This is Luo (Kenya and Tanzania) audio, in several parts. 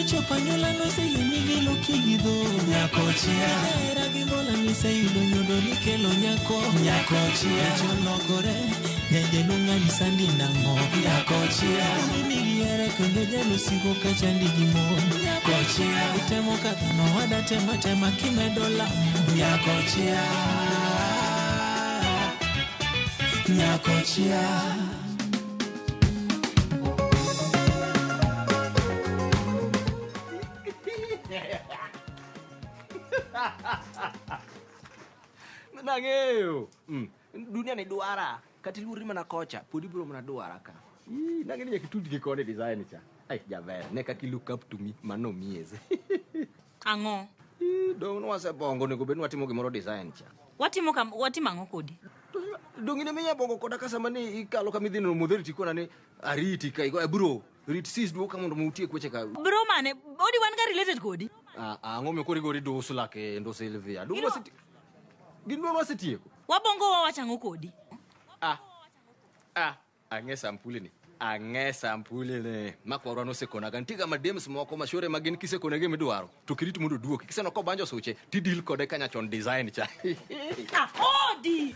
chopanyola no se yini lo kigido Kochia era gibola ni se ido nyodo ni kelo nyako Kochia jolokore nende lunga ni sandi nango Kochia ni yere kende jalo sigo kachandi gimo Kochia utemo katano wada tema kimedola Kochia Kochia Nangeo. Dunia ni duara. Kati luri mana kocha, pudi bro mana duara ka. Nangeni ya kitu dikone design cha. Ay, jaber, neka ki look up to me, mano mieze. Ango. Don't wase bongo nego benu watimo gimoro design cha. Watimo ango kodi. Dongine menya bongo koda kasama ni ikalo kamidhino modheri tikona ni ariti ka igo bro. Reciting duo kamondo mutie kweche ka. Bro mane, odi wan ka related kodi. Ango me kori do sulake ndo Silvia. Dungo siti. Gindo no sitieko. Wabongo wawachango kodi. Ange sampuli ni. Makwaro no sekona gantiga madems moko mashore magin kisekona ge medwaro. To kiritu mundo duoki. Kiseno ko banjo suche, ti deal kode kanya chon design cha. Odi.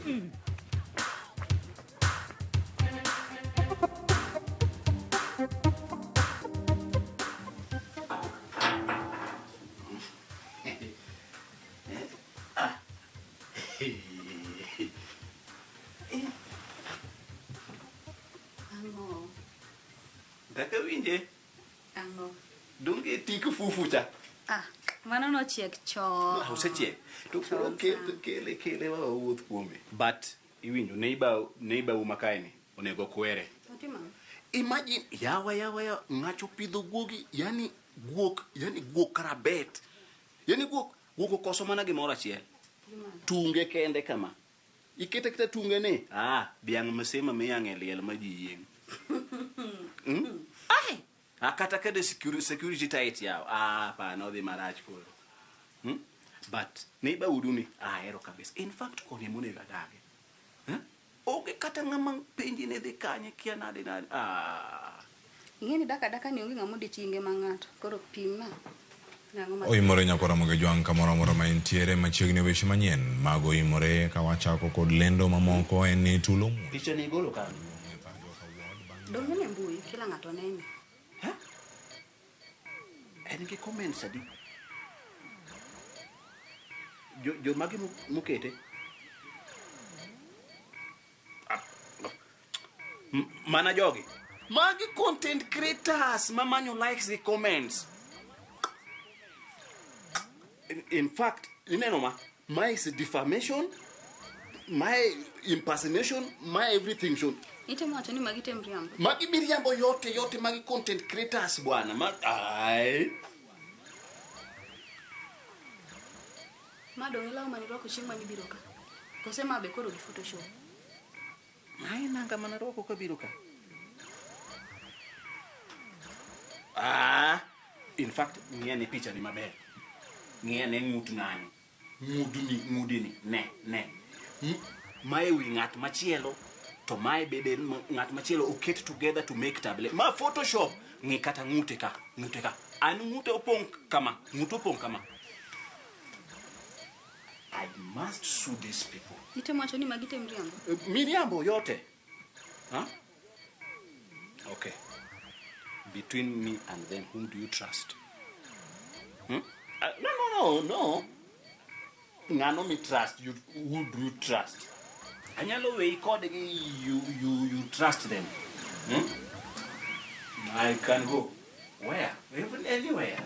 Daka winje? Ango. Dunge tiku fufu cha. Mano no chiek cho. Hausa chiek. To kele wa wuoth kuome. But iwinjo neighbor umakaini onego kwere. Otima. Imagine yawa ngacho pidho guogi yani guok karabet. Yani guok koso mana gimoro achiel. Tunge kende kama. Ikete kita tunge ne. Biang masema meyang liel maji yeng. Akata kede security tight yao. Pa no de marach koro. But neighbor uduni ero kabisa. In fact kone mune gadage. Oge kata ngama penji ne de kanye kia nade. Ingeni daka ni onge ngamo ditinge mangato. Koro pima. Oimore nyakora moge jwang kamoro moro ma entiere machiegni weche manyien mago imore ka wachako kod lendo mamoko en tulo mu. Picha ni golo kan. Donge ne mbui kila ngato nene. En ke comments adi. Jo magi mukete. Mana jogi. Magi content creators mamanyo likes the comments. In fact, my is defamation, my impersonation, my everything shown. Ite mwacho ni magi temriambo. Magi miriambo yote magi content creators bwana. Madongela maniroko chimba ni biroka. Kosema be koro di photoshop. Mai nanga manaroko ka biroka. In fact, ni picha ni maber. Ngene ngut ngani. Mudini ne. Mai wi ngat machielo to mai bebe ngat machielo oket together to make tablet. Ma photoshop ngi kata ngute ka. An ngute opong kama. I must sue these people. Ite mwacho ni magi temriambo. Miriambo yote. Okay. Between me and them, whom do you trust? No. Ngano me trust. Who do you trust? Anyalo we code you trust them. I can go. Where? Even anywhere.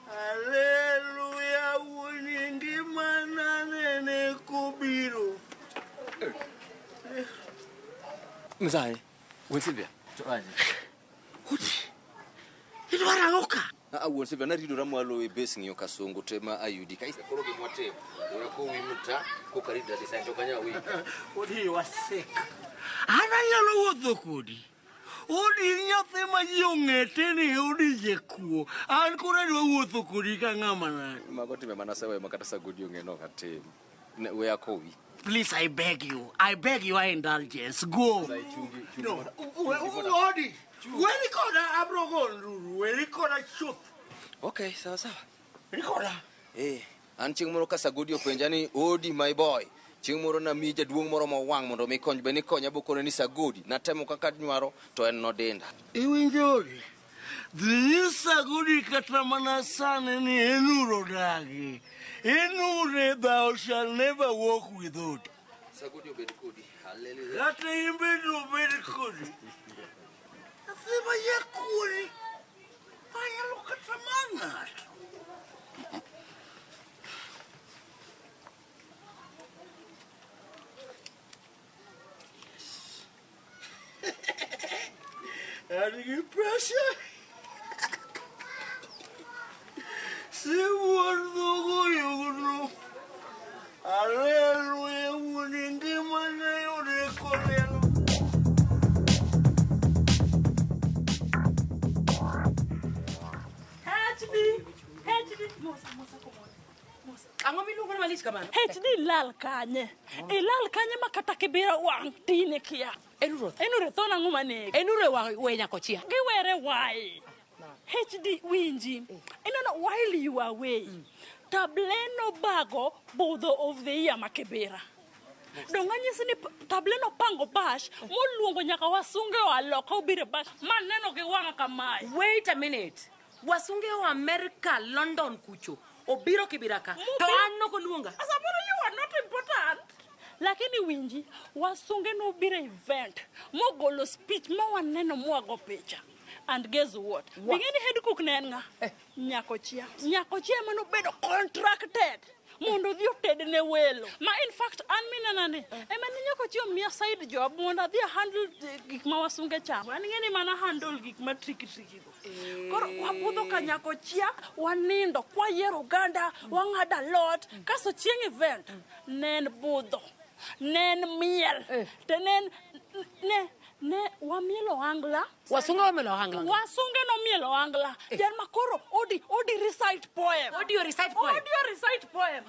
Hallelujah, uningi manane kubiro. Mzai, Silvia. Kuti. Idwara ngoka. Silvia na rido ramwalo e basing yo kasongo tema ayudi kaisa koroge mwate. Urako wimuta ko karida design to kanya wi. Odi waseka. Ana nyalo wuotho kodi. Odi nyathi ma ji ong'ete ni odi jekuo. An kora dwa wuotho kodi ka ng'ama na. Mago time mana sewe makata sagodi ong'eno katim. We akowi. Please, I beg your indulgence. Go. No, Odi. Where kona abrogo, where kona shoot. Okay, sawa. Rikola. An ching moro ka Sagodi openja ni Odi my boy. Ching moro na mi jaduong' moro mawang' mondo mi kony be ni konya bokone ni Sagodi. Natemo kaka nywaro to en nodinda. Iwinjori. The Sagodi katamana sana ni enuro dagi. Enure thou shall never walk without. Sagodi obed kodi. Hallelujah. Kata imbedo obed kodi. Asema ye kodi. Aya lokatamana. Adding pressure. Se guardo yo. Aleluya, uningi mana yo rekolelo. HD lal kanye. Lal kanye makata kibira wang tine kia. Enure thona ngumane. Enure wenya Kochia. Giwere why? HD winji. Inana while you are away. Tableno bago bodo of the year makibira. Donganyisi ni tableno pango bash moluongo nyaka wasunge wa loko ubire bash maneno ge wanga kamai. Wait a minute. Wasunge wa America, London kucho. Obiro kibiraka. To anno koluonga. Asaboro you are not important. Lakini winji wasunge no bire event. Mogolo speech mawaneno mwago picha. And guess what? Bingeni head cook nenga. Nyakochia. Nyakochia mano bedo contracted. Mondo dio ted ne welo. Ma in fact an minanane. Emani Nyakochia mia side job mondo dio handle gik ma wasunge cha. Wani ngeni mana handle gik ma tricky go. Koro wabudho ka Nyakochia wanindo kwa yero ganda wangada lot kaso chieng event nen budho. Nen miel. Tenen ne wamielo angla. Wasunge wamelo angla. Wasunge no mielo angla. Jan makoro odi recite poem. Audio recite poem. Audio recite poem.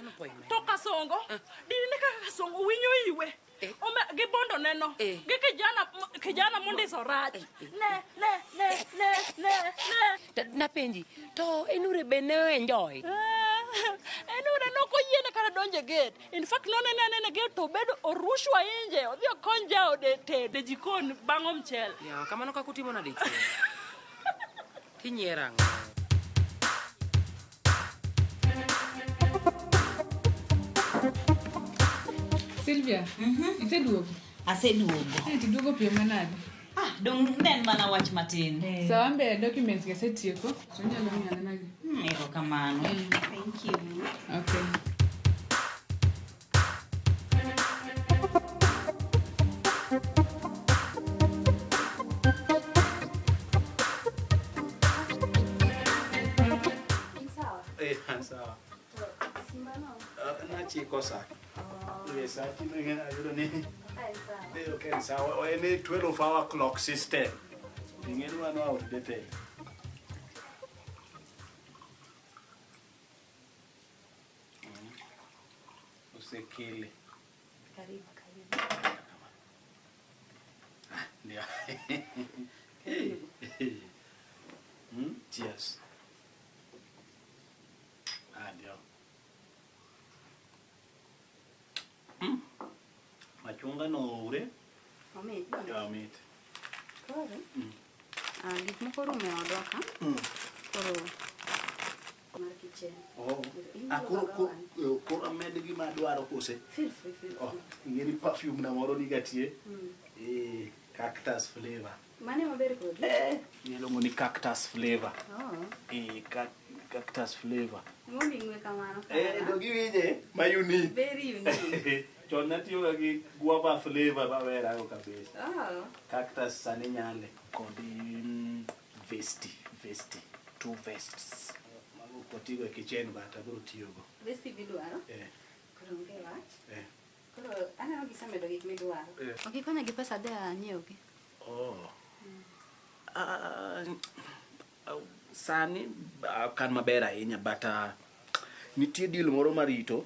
Toka songo. Dine kaka songo winyo iwe. Ome gibondo neno. Gi kijana mundi soraj. Ne. Napenji. To enure bene enjoy. Enure no ko yene kara donje gate. In fact no nene gate to bedo orushwa inje. Odhi konja ode de jikon bango mchele. Ya kamano kakutimo na dicho. Tinyerang. Silvia, iteduogo? Aseduogo. Tiduogo piyo manade? Dong nen mana wach matin. So ambe documents ke setieko, so nyalo miya nagi. Ero kamano. Thank you. Okay. Sawa. Na chiko sa. Sa chino ngena ayudo ni. Okay, sawa. Any 12-hour clock system. Ingenu ano outdated. Usekile. Karibu. Ndio. Cheers. Ndio. Machunga no ure. Omit. Ya omit. Koro. Gik moko rume odoka. Koro mar kitchen. Koro amed gima adwaro kose. Feel free. Ingeni perfume na moro nigatie. Cactus flavor. Mane maber kodi? Niluongo ni cactus flavor. Cactus flavor. Mondi ngwe kamano. Do giwinje ma unique. Very unique. Chon natiyo gi guava flavor maber ago kabisa. Cactus sani nyale kod vesti. 2 vests. Mago kotigo e kitchen bata bro tiyogo. Vesti bidwaro? Koro nge wach? Koro aneno gisemedo gik midwaro. Okikonya gi pesa de anyiewogi. Sani kan maber ahinya but nitie deal moro marito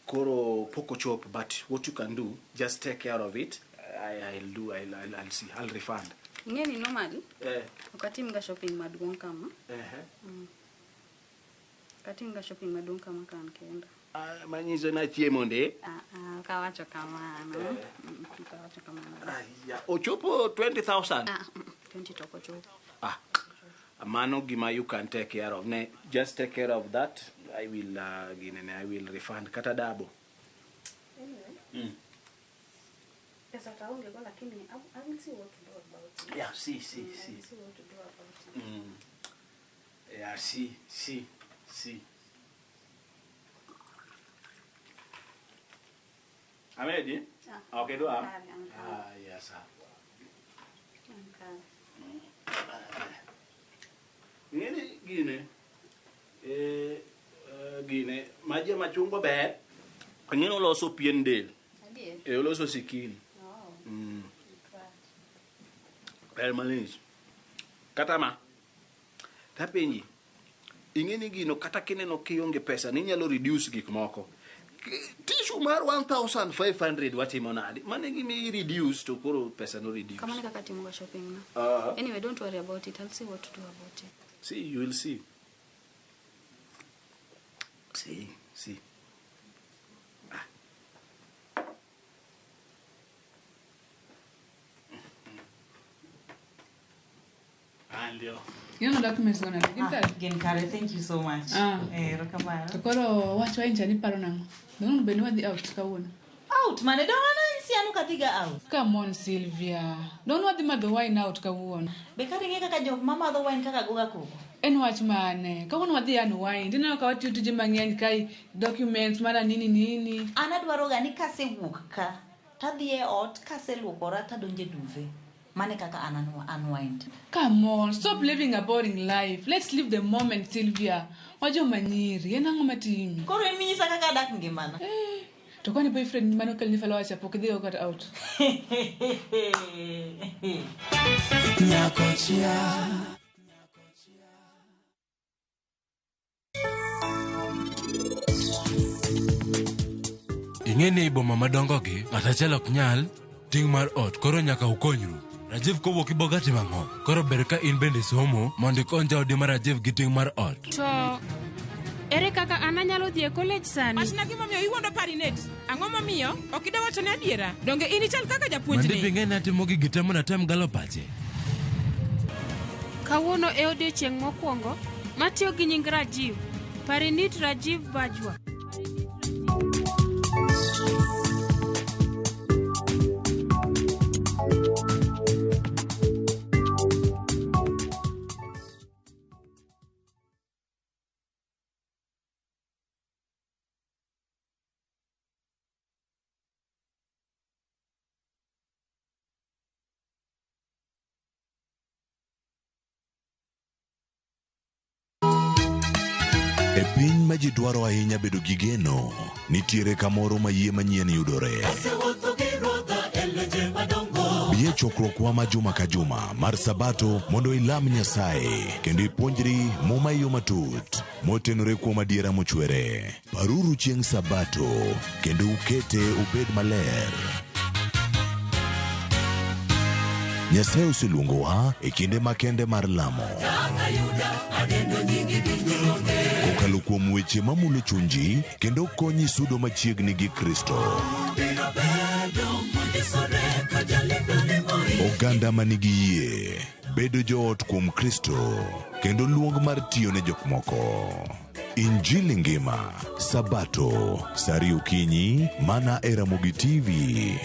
Koro poko chop, but what you can do, just take care of it. I'll see. I'll refund. Ngeni normally? Wakati mga shopping maduong kama. Wakati mga shopping maduong kama kan kenda. Manyizo na chiemonde. Kawacho kamano. Kawacho kamano. Ochopo 20,000. 20 toko chopo. Mano gima you can take care of. Ne, just take care of that. I will refund kata dabo. Anyway. Yes, I will go lakini I will see what to do about it. Yeah, see. See what to do about it. Yeah, see. I'm ready? Okay, do I? Yes, sir. Gine, maji machungwa be. Ngino loso pien del. Loso sikini. Permanence. Katama. Tapenji. Ingeni gino kata kene no kionge pesa ninyalo reduce gik moko. Tishu mar 1,500 watimonadi. Mane gimi reduce to koro pesa no reduce. Kama ni kakati mga shopping na. Anyway, don't worry about it. I'll see what to do about it. See, you will see. See. You know documents gonna get that. Again, Kare, thank you so much. Rokamara. Tokoro wacho inja ni paro nango. Don't be no the out kawuono. Out, man. Don't wanna see anu katiga out. Come on, Sylvia. Don't want the mother wine out kawuono. Bekari ngeka ka jok mama the wine kaka goga koko. En wach mane. Kawuono wadhi anu wine. Dina ka wati tuje mang'eny kai documents mara nini. Anadwaro ga ni kase wuok ka. Tadhi e ot kase luokora tadonje duve. Mane kaka unwind. Come on, stop living a boring life. Let's live the moment, Sylvia. Wajo manyiri, ena ngoma timi. Koro emisa kaka dak ngimana. To kwani boyfriend mano kelni falo acha pokidhi got out. Kochia. Ingene boma madongo gi atachelo knyal ting mar ot koro nyaka ukonyru. Rajiv kowo kibogati mango. Koro berka in bende somo mondi konja odi mar Rajiv gi ting mar ot. To ere kaka ananyalo dhi e college sani? Asna gima miyo iwondo parinet. Ang'o momiyo ok ida wacho ne adiera? Donge in ichal kaka japuonjni? Mandi pingene atimo gi gitemo na tem galo pache. Kawuono e odiechieng' mokwongo matiyo gi nying Rajiv. Parinit Rajiv Bajwa. E piny ma ji dwaro ahinya bedo gi geno, nitiere kamoro ma yie manyien yudore. Bie chokruokwa ma juma ka juma mar Sabato mondo ilam Nyasaye kendo ipuonjri muma yo matut motenore kuom adiera mochwere. Paruru chieng' Sabato kendo ukete ubed maler. Nyasaye oseluongowa e kinde makende mar lamo. Kokalo kuom weche mamulo chunji kendo konyi sudo machiegni gi Kristo. Oganda manigi yie bedo joot kuom Kristo kendo luong mar tiyo ne jok moko. Injili ngima Sabato sari okinyi mana e Ramogi TV.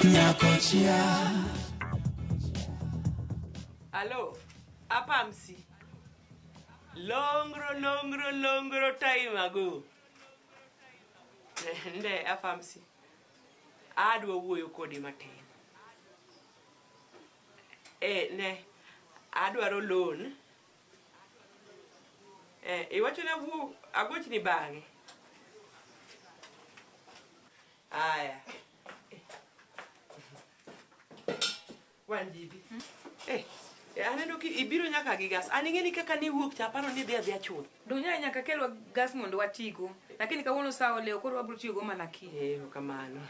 Nyakochia. Hello, Apamsi. Longro time ago. Nde Apamsi. Adwa wuoyo kodi matin. Ne adwaro loan. Iwacho na wuo agoch ni bange. Aya. Wanjibi. Aneno ki ibiro nyaka gi gas. An ing'eni kaka ni wuok cha paro ni dhi adhi achuth. Dunya nyaka kelwa gas mondo watigo. Lakini kawuono sawa leo koro wabiro tiyo go mana ki. Kamano.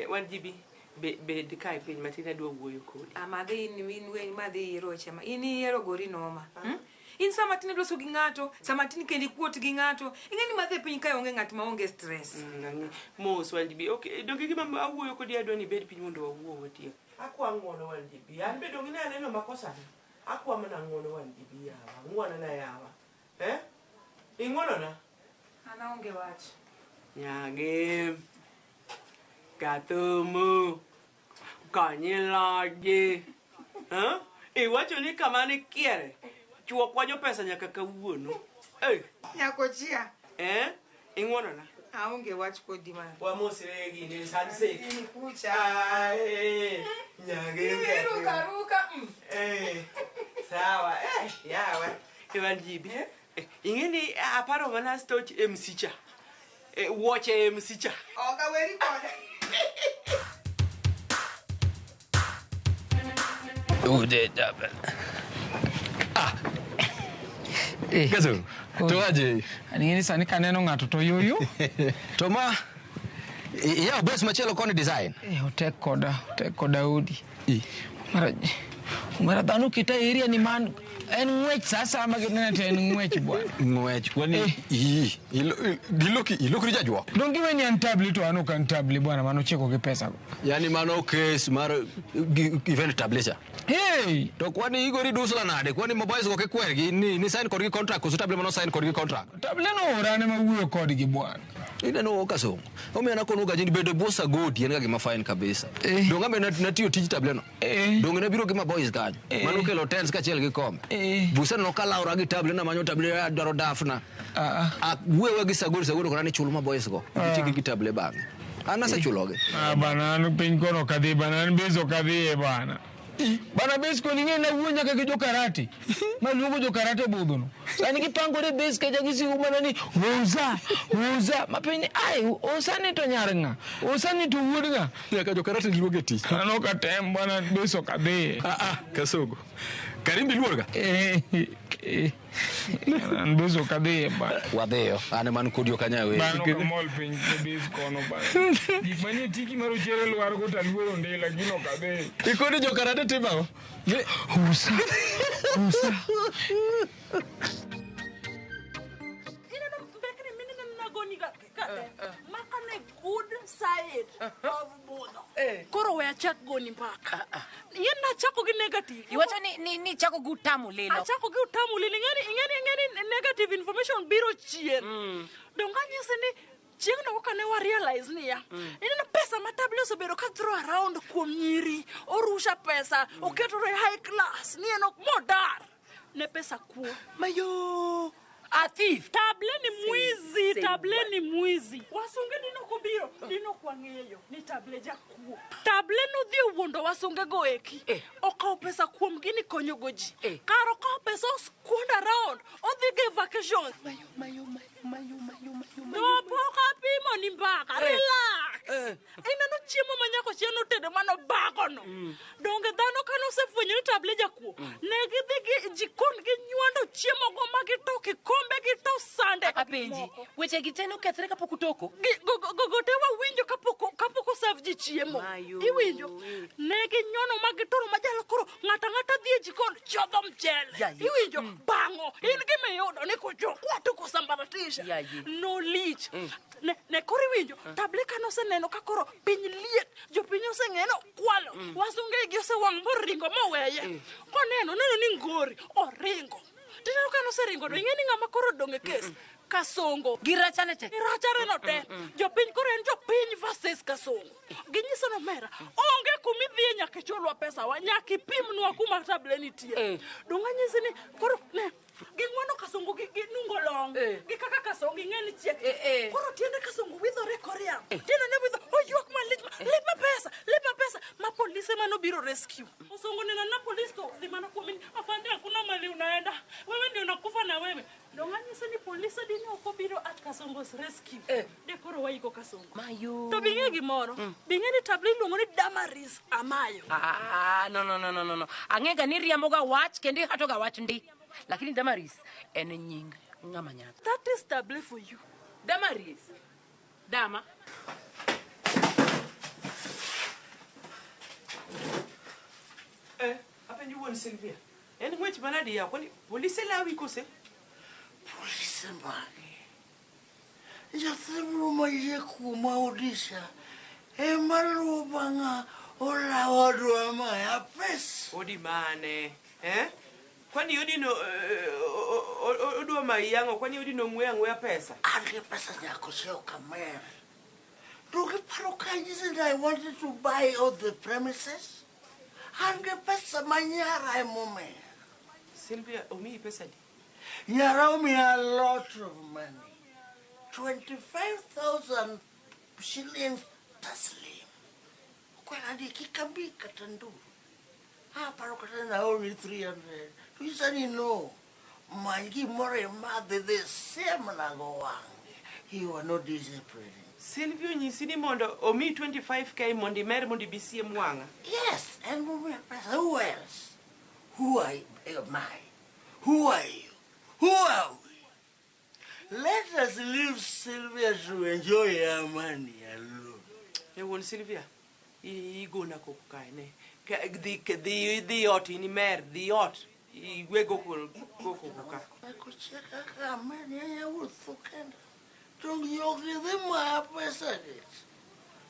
Wanjibi be kai piny matin adwa wuoyo kodi. Amadhi in madhi roche ma. In yero gori noma. In sama tin loso gi ng'ato, sama tin kendi kuot gi ng'ato. Ing'eni madhi piny kae onge ng'at ma onge stress. Mos Wanjibi. Okay, donge gima awuoyo kodi adwa ni bed piny mondo wawuo watie. Akwa ng'wono Wanjibi. An be donge ne aneno makosa na. Akwa mana ng'wono Wanjibi yawa. Ng'wono na yawa. Ing'wono na? Ana onge wach. Nyage. Katumu. Kanyilaji. Iwacho ni kamane kiere. Chuo kwanyo pesa nyaka kawuono. Nyakochia. Ing'wono na? Aonge wach kodi man. Wamosire gini sanse. Ini kucha. Nyage. Ruka. Sawa. Yawa. Wanjibi. Ing'eni aparo mana stoch MC cha. Watch MC cha. Oga weri kode. Ude double. Kaso. To aje. Ani sani kaneno ng'ato to yoyo. To ma ya bes machelo koni design. Otek koda udi. Mara dhano kita area ni man en ng'wech sasa ama ginene to en ng'wech bwana. Ng'wech kwani iloki jajwa. Dongi weni antabli to ano kan tabli bwana mano cheko gi pesa. Yani mano case mar event tablecha. Hey, to kwani igori dusla nade kwani mobiles go ke kwergi ni sign kodgi contract ko table mano sign kodgi contract. Table no orane ma wuyo kodgi bwana. Ina no kaso. Omi na kono gajini bedo bosa good yen ga gima fine kabisa. Donga me natiyo tiji table no. Donga na biro gima boys kanyo. Mano kelo tens ka chel gi kombe. Busa no kala ora gi table na manyo table daro dafna. Wewe gi sagoro ko na chulo ma boys go. Tiji gi table bang. Ana sa chuloge. Bana anu piny kono kadhi bana an bezo kadhi bana. Bana base ko ninge na wuonya ka jo karate. Malugo jo karate budhono. Sani kipango re base ka jagisi umana ni uza mapeni ai osani to nyarnga. Osani to wuodga. Ya ka jo karate luoge ti. Ano ka tem bana beso kadhi. Kasogo. Karimbi luorga. An beso kadhi ba. Wadeo ane man kodio kanya we. Bano ka mol piny ko base kono ba. Gimani tiki maro chere luar ko taluoro ndela gino kadhi. Ikoni jo karate timago. Usa. Makane good side of bono. Koro we achak goni mpaka. Yen na chako gi negative. Iwacho ni chako gi utamu lilo. Achako gi utamu lilo. Ingeni negative information biro chien. Donga nyise ni chieng no kane wa realize ni ya. Ineno pesa matable so bero ka throw around kuom nyiri. Orusha pesa, oketo re high class. Ni eno modar. Ne pesa kuo. Mayo. A thief. Table ni mwizi. Wasunge dino kubiro, dino kwa ngeyo. Ni table jakuo. Table no dhio wuondo wasunge go eki. Okao pesa kuom gini konyo goji. Karo kao pesa squand around. Odhige vacation. Mayo. No poka pimo ni mbaka. Relax. Ina no chiemo manyako chieno tede mano bago no. Donge dhano kano se fwenyo ni table jakuo. Negi dhigi jikon gi nyuando chiemo go magitoki kombe gito sande. Apenji. Weche giteno kethre kapok utoko. Gotewa winjo kapoko serve ji chiemo. Iwinjo. Negi nyono magitoro majalo koro ngata dhie jikon chodho mchele. Iwinjo. Bango. In gime yodo ni kujo kwatu kusambaratisha. No lich. Ne kori winjo. Table kano se neno kakoro piny liet. Jo pinyo se ngeno kwalo. Wasunge gi se wang moringo moweye. Koneno ni ngori. Oringo. Tino kano se ringo. Ingeni ngama koro donge kes. Kasongo. Girachane te. Girachane no te. Jo piny koro en jo piny versus Kasongo. ginyiso no mera onge kumi dhi nyaka chulwa pesa wa nyaka pimnwa kuma table nitie donga nyisi ni koro ne ging'wano kasongo gi nungo long gi kaka kasongo ng'eni chiek koro tiende kasongo widhore korea tiende ne widho oywak malich lip pesa ma polisi mano biro rescue osongo nina na polisi to dhi mana kuomini afande hakuna mali unaenda wewe ndio unakufa na wewe donga nyisi ni polisi dini oko biro at kasongo's rescue de koro waiko kasongo mayo to bing'e gimoro bing'e ni tablet iluongo ni Damaris Amayo no ang'ega ni riambo ga wach kendo hato ga wach ndi lakini Damaris en nying ng'ama nyath. That is tablet for you. Damaris Dama apenjo wuon Sylvia en ng'wech manadi ya kwani polisi lawi kose polisi magi jathebro mayie kuma odisha emaluwo bang'a olawadwa maya pes odi mane kwani odino odwa mayango kwani odino ng'we pesa ange pesa nyako sio kamer to giparo kanyisi I wanted to buy all the premises ange pesa manyara emomiyo Sylvia omiyi pesa di nyara omiya a lot of money 25,000 shillings taslim kwenadi kikambi katanduru paro kata na only 300 you said no mangi more madhe the same na go wange you are not disciplined Sylvia nyisi ni mondo omi 25k mondi mer mondi bisie mwanga yes and who else who are who are you who are we let us leave Sylvia to enjoy her money alone won Sylvia igona kokukae ne the ot ini mer the ot igwego kokuka kucheka kama ni ya uthukenda don't you give them my pesa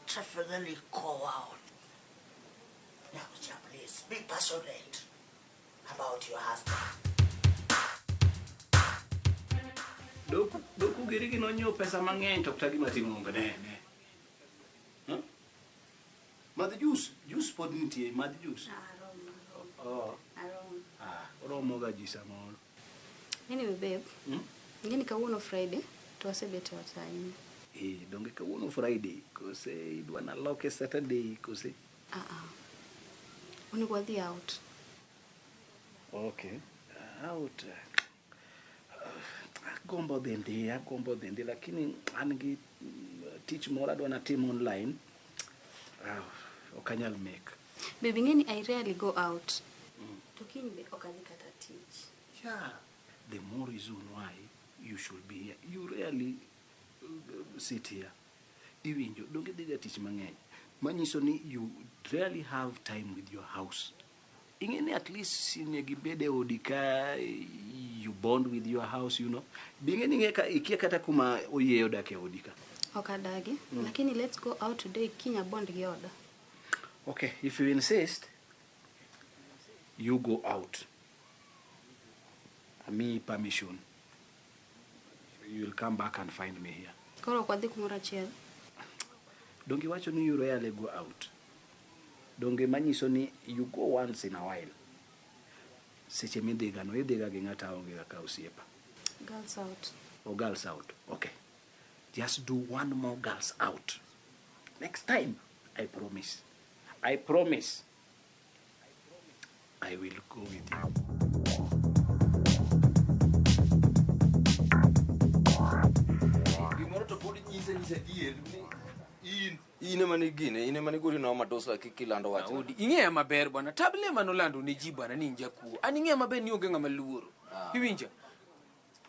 tafadhali call out now please be passionate about your husband doku girigi no nyo pesa mang'eny to kata gima timo onge ne madh juice pod nitie madh juice oromo ga ji samoro anyway babe ngeni kawuono Friday to wasebet ot ahinya donge kawuono Friday kose idwa na loke Saturday kose onego wadhi out okay out agombo dende lakini an gi tich moro adwa na tim online okanyal make baby ngeni I rarely go out to kiny be okadhi kata tich the more reason why you should be here you really sit here iwinjo donge dhiga tich mang'eny manyiso ni you really have time with your house ingeni at least inegi bede odi ka you bond with your house you know bingeni ngeka ikia kata kuma oyeyo dake odi ka okadagi lakini let's go out today kinya bond gi oda okay if you insist you go out me permission you will come back and find me here koro kwadhi kumora chiel donge wacho ni you rarely go out donge manyiso ni you go once in a while seche midhiga no idhiga gi ng'ata onge ka osiepa girls out okay just do one more girls out next time I promise I will go with you ine mani guri no madosa kilando wacha ing'eya maber bwana table manolando ne ji bwana ni njakuo an ing'eya maber ni onge ng'ama luoro iwinja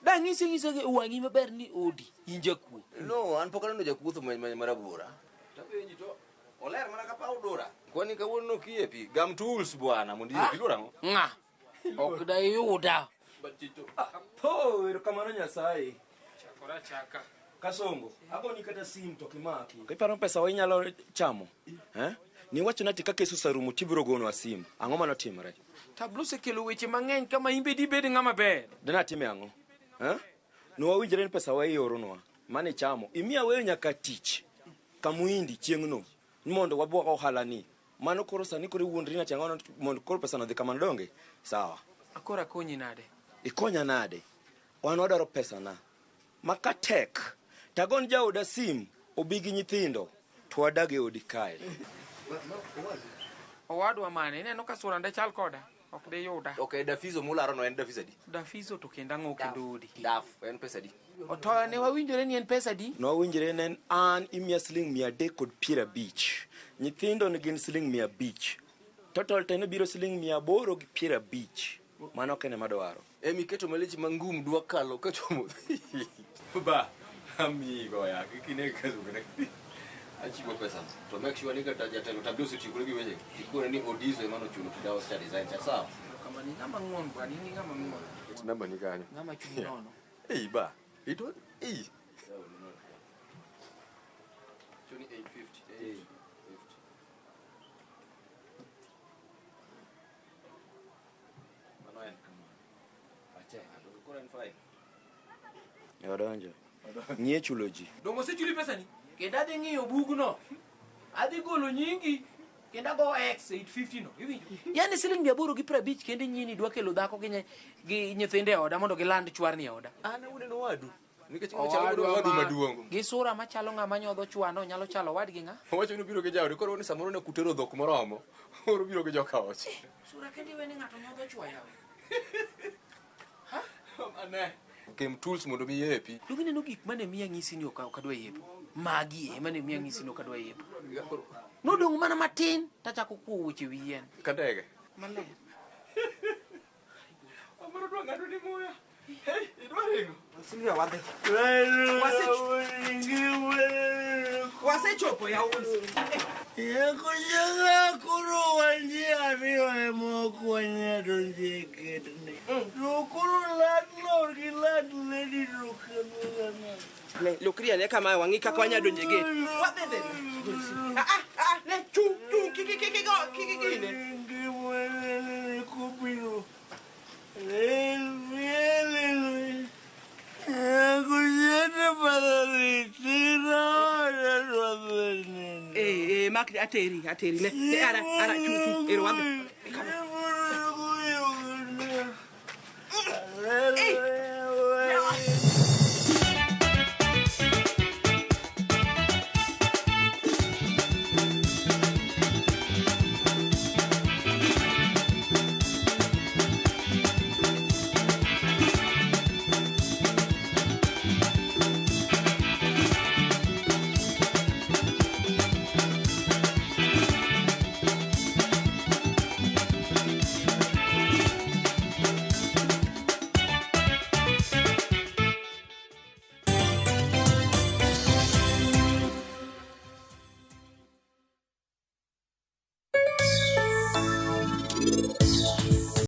da ng'ise ge wangi maber ni odi injakuo no an pokano jakuo to marabura tabenji to oler mana ka paudora kwani kawuono kiepi gam tools bwana mondi pilora ngo ok da yuda batito ero kamano nyasaye chaka kasongo agoni kata sim to kimaki kiparo pesa wa inyalo chamo ni wacho nati kaka Yesu sarumo tibiro gono asim ang'o mano timre tablo sekelo weche mang'eny kama imbe di bed ng'ama ber dana time ang'o no wawinjre ni pesa wa ioro no mane chamo imiya weyo nyaka tich kamuindi chieng'no mondo wabwok ohala ni. Mano koro sani koro wuondri na changono mondo koro pesa no dhi kama donge. Sawa. Akora konyi nade? Ikonya nade? Wan wadaro pesa na. Makatek. Tagon jaoda sim obigi nyithindo. To wadage odi kae. Owadwa mane ineno ka sura nde chal koda ok de yuda. Okay, dafizo mularo no en dafizo di. Dafizo to kenda ngo kendo odi. Daf en pesa di. Otoya ne wawinjore ni en pesa di? No winjore nen an imia sling 300 kod 50. Nyithindo ni gin sling 100. Total tene biro sling 800 gi 50. Mano kene madwaro. Miketo malechi mangum dwa kalo keto Ba, amigo ya, kine kazo gane. Achiwo pesa. To make sure nika tajatelo tabio siti kule giweje. Ikore ni odizo emano chuno tudawa star design cha sawa. Kama ni ngama ngon kwa nini ngama ngon. Namba ni kanyo. Ngama chunono. Ba. Ito Chuni 850. Mano en kama. Acha, kore en fine. Yodonjo. Nye chulo ji. Dongo se chuli pesa ni? Kenda de ngiyo bugno. Adi golo nyingi. Kenda go X 850 no. Iwinjo. Yani siling 850 kende nyini dwa kelo dhako gi nyithinde oda mondo giland chwar ni oda. Ana uneno wadu. Nikech chalo wadu maduongo. Gi sura machalo ngama nyodho chwano nyalo chalo wadgi nga. Wacho ni biro ge jaodi koro ni samoro ne kutero dhok moromo. Oro biro ge joka oche. Sura kende weni ngato nyodho chwa yawe. Ha? Ane. Kem tools mondo mi yepi. Dugi neno gik mane miya ngisi ni okadwa yepo. Magi mane miya ngisi ni okadwa yepo. No dong mana matin tachako kuo weche wien. Kadege. Male. Amoro dwa ngado ni moya. Hey, idwaringo. Silvia wadhe. Wasechopo ya unsi. Yakujaga kuru wanjia riyo emoko nyado njeketne. Rukuru ladno gilad lady rukanu. Lokria ne kama wangi kaka wanyado njegeti. Wadhe. Ne kiki ne. Ngimwele kupiro. Makri ateri le ara chuchu ero wabe.